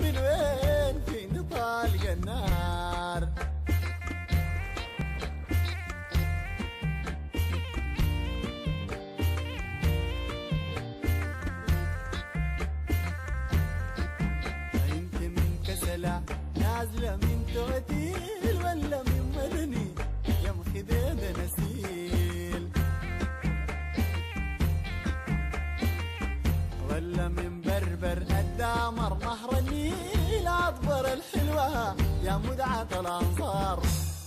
من وين فين طالق النار. انت من كسلة نازلة من توتيل ولا من مدني يا مخديد نسيل، ولا من بربر الدامر نهر النيل عطبر الحلوة يا مدعة الأنصار.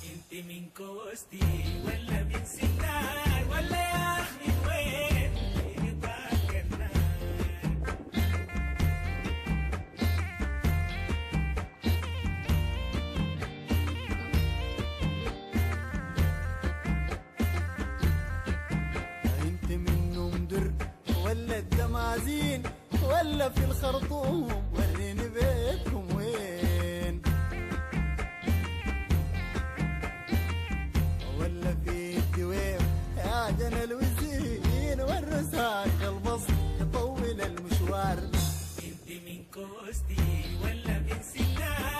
انت من كوستي ولا من سنار ولا يا اخي من وين فين طالق النار. انت من نمدر ولا الدمازين ولا في الخرطوم وريني بيتكم وين، ولا في الدويم يا جنى الوزين والرساك البص يطول المشوار. انت من كوستي ولا من سنار